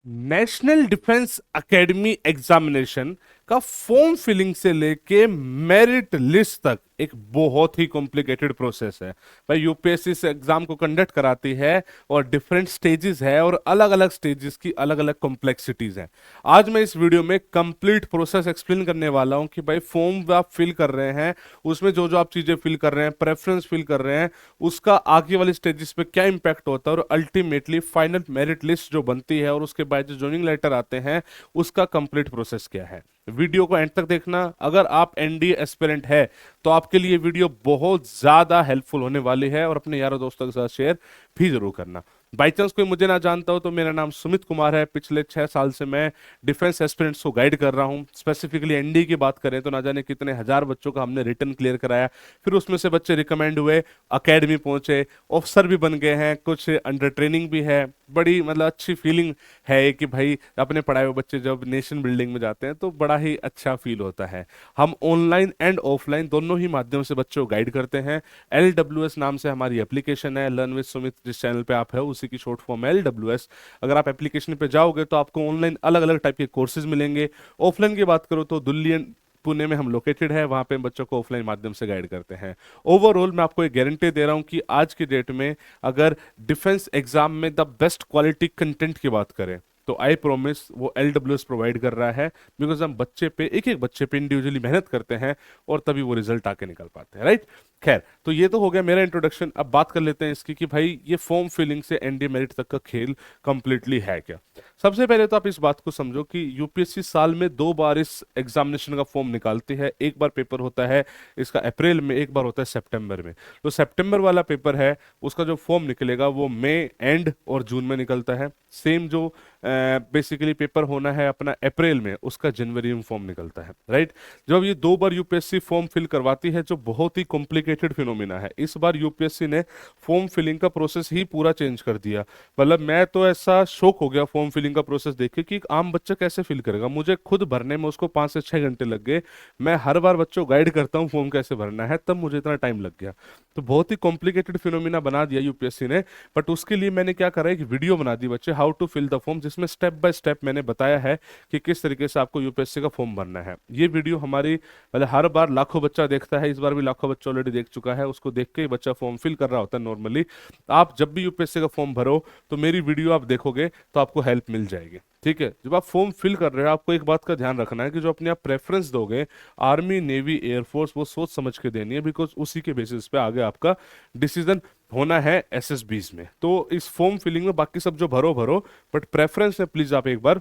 National defence academy examination का form filling से लेके मेरिट लिस्ट तक एक बहुत ही कॉम्प्लिकेटेड प्रोसेस है। भाई यूपीएससी से एग्जाम को कंडक्ट कराती है और डिफरेंट स्टेजेस है और अलग अलग स्टेजेस की अलग अलग कॉम्प्लेक्सिटीज हैं। आज मैं इस वीडियो में कंप्लीट प्रोसेस एक्सप्लेन करने वाला हूं कि भाई फॉर्म आप फिल कर रहे हैं, उसमें जो जो आप चीजें फिल कर रहे हैं, प्रेफरेंस फिल कर रहे हैं, उसका आगे वाले स्टेजेस पे क्या इंपैक्ट होता है और अल्टीमेटली फाइनल मेरिट लिस्ट जो बनती है और उसके बाद जो ज्वाइनिंग लेटर आते हैं उसका कंप्लीट प्रोसेस क्या है। वीडियो को एंड तक देखना। अगर आप एनडीए एस्पिरेंट है तो आपके लिए वीडियो बहुत ज्यादा हेल्पफुल होने वाली है और अपने यारों दोस्तों के साथ शेयर भी जरूर करना। बाई चांस कोई मुझे ना जानता हो तो मेरा नाम सुमित कुमार है। पिछले 6 साल से मैं डिफेंस एस्पिरेंट्स को गाइड कर रहा हूँ। स्पेसिफिकली एनडी की बात करें तो ना जाने कितने हजार बच्चों का हमने रिटर्न क्लियर कराया, फिर उसमें से बच्चे रिकमेंड हुए, अकेडमी पहुंचे, ऑफिसर भी बन गए हैं, कुछ अंडर ट्रेनिंग भी है। बड़ी मतलब अच्छी फीलिंग है कि भाई अपने पढ़ाए हुए बच्चे जब नेशन बिल्डिंग में जाते हैं तो बड़ा ही अच्छा फील होता है। हम ऑनलाइन एंड ऑफलाइन दोनों ही माध्यम से बच्चों को गाइड करते हैं। LWS नाम से हमारी एप्लीकेशन है, लर्न विद सुमित, जिस चैनल पे आप है उसी की शॉर्ट फॉर्म है LWS। अगर आप एप्लीकेशन पे जाओगे तो आपको ऑनलाइन अलग अलग टाइप के कोर्सेज मिलेंगे। ऑफलाइन की बात करो तो दिल्ली पुणे में हम लोकेटेड है, वहां पे बच्चों को ऑफलाइन माध्यम से गाइड करते हैं। ओवरऑल मैं आपको एक गारंटी दे रहा हूं कि आज की डेट में अगर डिफेंस एग्जाम में द बेस्ट क्वालिटी कंटेंट की बात करें तो आई प्रोमिस वो LWS प्रोवाइड कर रहा है। बिकॉज हम बच्चे पे एक एक बच्चे पे इंडिविजुअली मेहनत करते हैं और तभी वो रिजल्ट आके निकल पाते हैं, राइट। खैर, तो ये तो हो गया मेरा इंट्रोडक्शन। अब बात कर लेते हैं इसकी कि भाई ये फॉर्म फिलिंग से एनडीए मेरिट तक का खेल कंप्लीटली है क्या। सबसे पहले तो आप इस बात को समझो कि यूपीएससी साल में 2 बार इस एग्जामिनेशन का फॉर्म निकालती है। एक बार पेपर होता है इसका अप्रैल में, एक बार होता है सितंबर में। तो सितंबर वाला पेपर है उसका जो फॉर्म निकलेगा वो मई एंड और जून में निकलता है। सेम जो बेसिकली पेपर होना है अपना अप्रैल में, उसका जनवरी में फॉर्म निकलता है, राइट। जब ये 2 बार यूपीएससी फॉर्म फिल करवाती है जो बहुत ही कॉम्प्लिकेटेड फिनोमिना है। इस बार यूपीएससी ने फॉर्म फिलिंग का प्रोसेस ही पूरा चेंज कर दिया। मतलब मैं तो ऐसा शौक हो गया फॉर्म फिलिंग का प्रोसेस देख के कि एक आम बच्चा कैसे फिल करेगा। मुझे खुद भरने में उसको 5 से 6 घंटे लग गए। मैं हर बार बच्चों को गाइड करता हूँ फॉर्म कैसे भरना है, तब मुझे इतना टाइम लग गया। तो बहुत ही कॉम्प्लिकेटेड फिनोमिना बना दिया यूपीएससी ने। बट उसके लिए मैंने क्या करा, एक वीडियो बना दी बच्चे, how to fill the form, जिसमें स्टेप बाय स्टेप मैंने बताया है कि किस तरीके से आपको यूपीएससी का फॉर्म भरना है। ये वीडियो हमारी मतलब हर बार लाखों बच्चा देखता है, इस बार भी लाखों बच्चा ऑलरेडी देख चुका है। उसको देख के ही बच्चा फॉर्म फिल कर रहा होता है नॉर्मली। आप जब भी यूपीएससी का फॉर्म भरो तो मेरी वीडियो आप देखोगे तो आपको हेल्प मिल जाएगी, ठीक है। जब आप फॉर्म फिल कर रहे हो आपको एक बात का ध्यान रखना है कि जो अपने आप प्रेफरेंस दोगे आर्मी, नेवी, एयरफोर्स, वो सोच समझ के देनी है। बिकॉज उसी के बेसिस पे आगे आपका डिसीजन होना है एसएसबीज में। तो इस फॉर्म फिलिंग में बाकी सब जो भरो भरो, बट प्रेफरेंस में प्लीज आप एक बार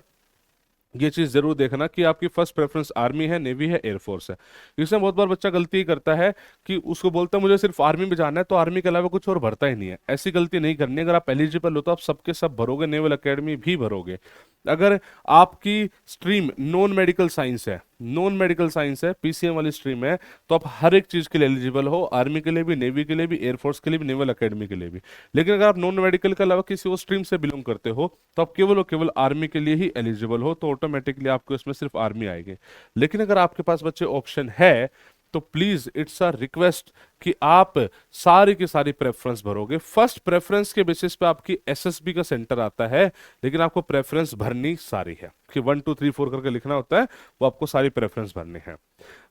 ये चीज जरूर देखना कि आपकी फर्स्ट प्रेफरेंस आर्मी है, नेवी है, एयरफोर्स है। इसमें बहुत बार बच्चा गलती ही करता है कि उसको बोलता है मुझे सिर्फ आर्मी में जाना है तो आर्मी के अलावा कुछ और भरता ही नहीं है। ऐसी गलती नहीं करनी। अगर आप एलिजिबल हो तो आप सबके सब भरोगे, नेवल एकेडमी भी भरोगे। अगर आपकी स्ट्रीम नॉन मेडिकल साइंस है, नॉन मेडिकल साइंस है, पीसीएम वाली स्ट्रीम है, तो आप हर एक चीज के लिए एलिजिबल हो, आर्मी के लिए भी, नेवी के लिए भी, एयरफोर्स के लिए भी, नेवल एकेडमी के लिए भी। लेकिन अगर आप नॉन मेडिकल के अलावा किसी और स्ट्रीम से बिलोंग करते हो तो आप केवल और केवल आर्मी के लिए ही एलिजिबल हो, तो ऑटोमेटिकली आपको इसमें सिर्फ आर्मी आएगी। लेकिन अगर आपके पास बच्चे ऑप्शन है तो प्लीज इट्स अ रिक्वेस्ट कि आप सारी की सारी प्रेफरेंस भरोगे। फर्स्ट प्रेफरेंस के बेसिस पे आपकी एसएसबी का सेंटर आता है, लेकिन आपको प्रेफरेंस भरनी सारी है कि 1 2 3 4 करके लिखना होता है, वो आपको सारी प्रेफरेंस भरनी है।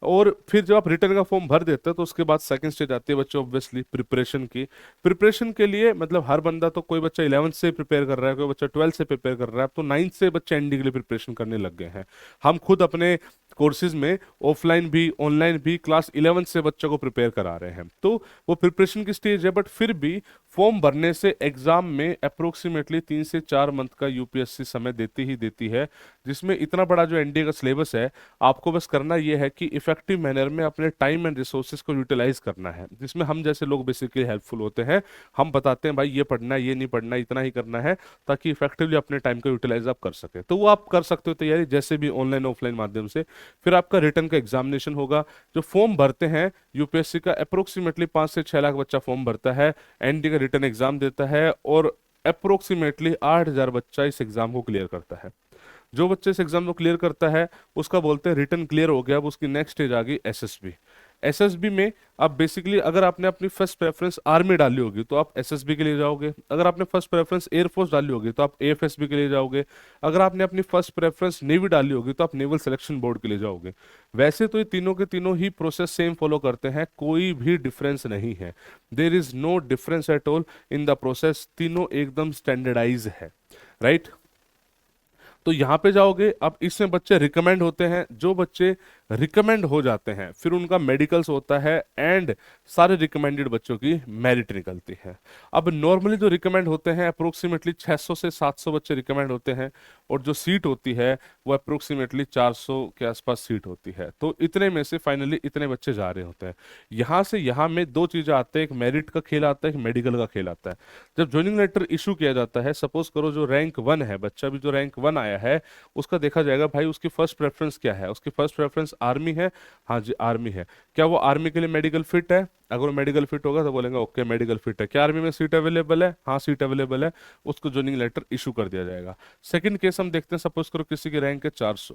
और फिर जब आप रिटर्न का फॉर्म भर देते हैं तो उसके बाद सेकंड स्टेज आती है बच्चों ऑब्वियसली प्रिपरेशन की। प्रिपरेशन के लिए मतलब हर बंदा तो, कोई बच्चा 11th से प्रिपेयर कर रहा है, कोई बच्चा 12th से प्रिपेयर कर रहा है, अब तो 9th से बच्चे एनडी के लिए प्रिपरेशन करने लग गए हैं। हम खुद अपने कोर्सेज में ऑफलाइन भी ऑनलाइन भी क्लास 11th से बच्चों को प्रिपेयर करा रहे हैं। तो वो प्रिपरेशन की स्टेज है। बट फिर भी फॉर्म भरने से एग्जाम में अप्रोक्सीमेटली 3 से 4 मंथ का यूपीएससी समय देती ही देती है, जिसमें इतना बड़ा जो एनडीए का सिलेबस है, आपको बस करना यह है कि इफेक्टिव मैनर में अपने टाइम एंड रिसोर्सेज को यूटिलाइज करना है, जिसमें हम जैसे लोग बेसिकली हेल्पफुल होते हैं। हम बताते हैं भाई ये पढ़ना है, ये नहीं पढ़ना, इतना ही करना है, ताकि इफेक्टिवली अपने टाइम को यूटिलाइज आप कर सके। तो वो आप कर सकते हो तैयारी जैसे भी ऑनलाइन ऑफलाइन माध्यम से। फिर आपका रिटर्न का एग्जामिनेशन होगा। जो फॉर्म भरते हैं यूपीएससी का अप्रोक्सीमेटली 5 से 6 लाख बच्चा फॉर्म भरता है, एनडी का रिटर्न एग्जाम देता है, और अप्रोक्सीमेटली 8,000 बच्चा इस एग्जाम को क्लियर करता है। जो बच्चे इस एग्जाम को क्लियर करता है उसका बोलते हैं रिटर्न क्लियर हो गया। अब उसकी नेक्स्ट स्टेज आ गई एसएसबी। एसएसबी में आप बेसिकली अगर आपने अपनी फर्स्ट प्रेफरेंस आर्मी डाली होगी तो आप एसएसबी के लिए जाओगे, अगर आपने फर्स्ट प्रेफरेंस एयरफोर्स डाली होगी तो आप एएफएसबी के लिए जाओगे, अगर आपने अपनी फर्स्ट प्रेफरेंस नेवी डाली होगी तो आप नेवल सिलेक्शन बोर्ड के लिए जाओगे। वैसे तो ये तीनों के तीनों ही प्रोसेस सेम फॉलो करते हैं, कोई भी डिफरेंस नहीं है, there is no difference at all in the process, तीनों एकदम स्टैंडर्डाइज है, राइट। तो यहाँ पे जाओगे, अब इसमें बच्चे रिकमेंड होते हैं, जो बच्चे रिकमेंड हो जाते हैं फिर उनका मेडिकल्स होता है एंड सारे रिकमेंडेड बच्चों की मेरिट निकलती है। अब नॉर्मली जो रिकमेंड होते हैं अप्रोक्सीमेटली 600 से 700 बच्चे रिकमेंड होते हैं, और जो सीट होती है वो अप्रोक्सीमेटली 400 के आसपास सीट होती है। तो इतने में से फाइनली इतने बच्चे जा रहे होते हैं। यहाँ से यहाँ में दो चीजें आते हैं, एक मेरिट का खेल आता है, एक मेडिकल का खेल आता है। जब ज्वाइनिंग लेटर इशू किया जाता है, सपोज करो जो रैंक 1 है बच्चा, भी जो रैंक 1 आया है उसका देखा जाएगा भाई उसकी फर्स्ट प्रेफरेंस क्या है, उसकी फर्स्ट प्रेफरेंस आर्मी है, हाँ जी आर्मी है, क्या वो आर्मी के लिए मेडिकल फिट है, अगर वो मेडिकल फिट होगा तो बोलेंगे ओके मेडिकल फिट है, क्या आर्मी में सीट अवेलेबल है, हाँ सीट अवेलेबल है, उसको ज्वाइनिंग लेटर इशू कर दिया जाएगा। सेकंड केस हम देखते हैं, सपोज करो किसी की रैंक है 400,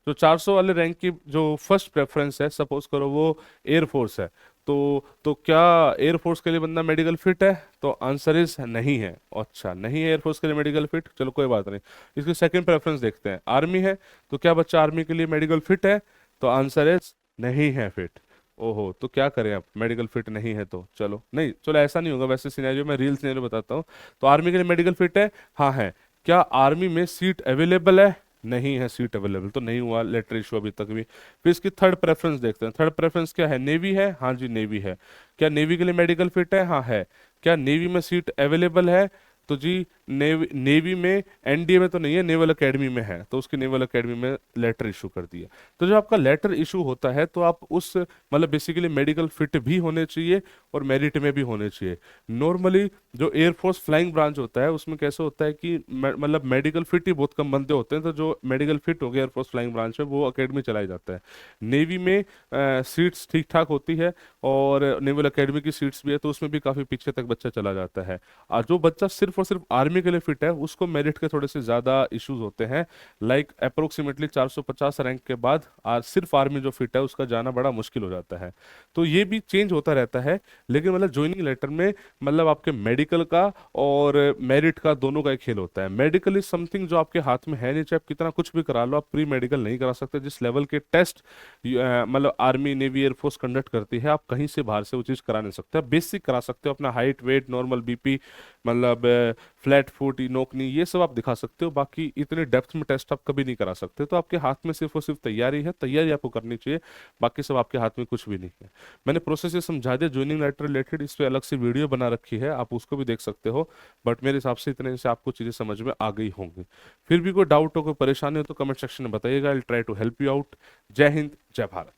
जो 400 वाले रैंक की जो फर्स्ट प्रेफरेंस है, सपोज करो वो एयरफोर्स है, तो क्या एयरफोर्स के लिए बंदा मेडिकल फिट है, तो आंसर इज नहीं है। अच्छा नहीं है एयरफोर्स के लिए मेडिकल फिट, चलो कोई बात नहीं। इसकी सेकंड प्रेफरेंस देखते हैं, आर्मी है, तो क्या बच्चा आर्मी के लिए मेडिकल फिट है, तो आंसर इज नहीं है फिट। ओहो, तो क्या करें आप, मेडिकल फिट नहीं है तो चलो, नहीं चलो ऐसा नहीं होगा, वैसे सिनेरियो में रियल सिनेरियो बताता हूँ। तो आर्मी के लिए मेडिकल फिट है, हाँ है, क्या आर्मी में सीट अवेलेबल है, नहीं है सीट अवेलेबल, तो नहीं हुआ लेटर इशू अभी तक भी। फिर इसकी थर्ड प्रेफरेंस देखते हैं, थर्ड प्रेफरेंस क्या है, नेवी है, हाँ जी नेवी है, क्या नेवी के लिए मेडिकल फिट है, हाँ है, क्या नेवी में सीट अवेलेबल है, तो जी नेवी में, एनडीए में तो नहीं है, नेवल एकेडमी में है, तो उसकी नेवल एकेडमी में लेटर इशू कर दिया। तो जब आपका लेटर इशू होता है तो आप उस मतलब बेसिकली मेडिकल फिट भी होने चाहिए और मेरिट में भी होने चाहिए। नॉर्मली जो एयरफोर्स फ्लाइंग ब्रांच होता है उसमें कैसे होता है कि मतलब मेडिकल फिट ही बहुत कम बंदे होते हैं, तो जो मेडिकल फिट हो गया एयरफोर्स फ्लाइंग ब्रांच में वो अकेडमी चलाई जाता है। नेवी में सीट्स ठीक ठाक होती है और नेवल एकेडमी की सीट्स भी है, तो उसमें भी काफी पीछे तक बच्चा चला जाता है। और जो बच्चा सिर्फ और सिर्फ आर्मी के लिए फिट है उसको मेरिट के थोड़े से ज्यादा इश्यूज होते हैं, लाइक अप्रोक्सीमेटली 450 रैंक के बाद सिर्फ आर्मी जो फिट है उसका जाना बड़ा मुश्किल हो जाता है। तो ये भी चेंज होता रहता है, लेकिन मतलब ज्वाइनिंग लेटर में मतलब आपके मेडिकल का और मेरिट का दोनों का एक खेल होता है। मेडिकल इज समथिंग जो आपके हाथ में है नहीं, चाहे आप कितना कुछ भी करा लो, आप प्री मेडिकल नहीं करा सकते। जिस लेवल के टेस्ट मतलब आर्मी नेवी एयरफोर्स कंडक्ट करती है, आप कहीं से बाहर से वो चीज़ करा नहीं सकते। आप बेसिक करा सकते हो, अपना हाइट वेट नॉर्मल बीपी मतलब फ्लैट फुट नोकनी ये सब आप दिखा सकते हो, बाकी इतने डेप्थ में टेस्ट आप कभी नहीं करा सकते। तो आपके हाथ में सिर्फ और सिर्फ तैयारी है, तैयारी आपको करनी चाहिए, बाकी सब आपके हाथ में कुछ भी नहीं है। मैंने प्रोसेस ये समझा दिया ज्वाइनिंग लेटर रिलेटेड, इस पे अलग से वीडियो बना रखी है, आप उसको भी देख सकते हो, बट मेरे हिसाब से इतने से आपको चीज़ें समझ में आ गई होंगी। फिर भी कोई डाउट हो, कोई परेशानी हो तो कमेंट सेक्शन में बताइएगा, I will try to help you out. जय हिंद, जय भारत।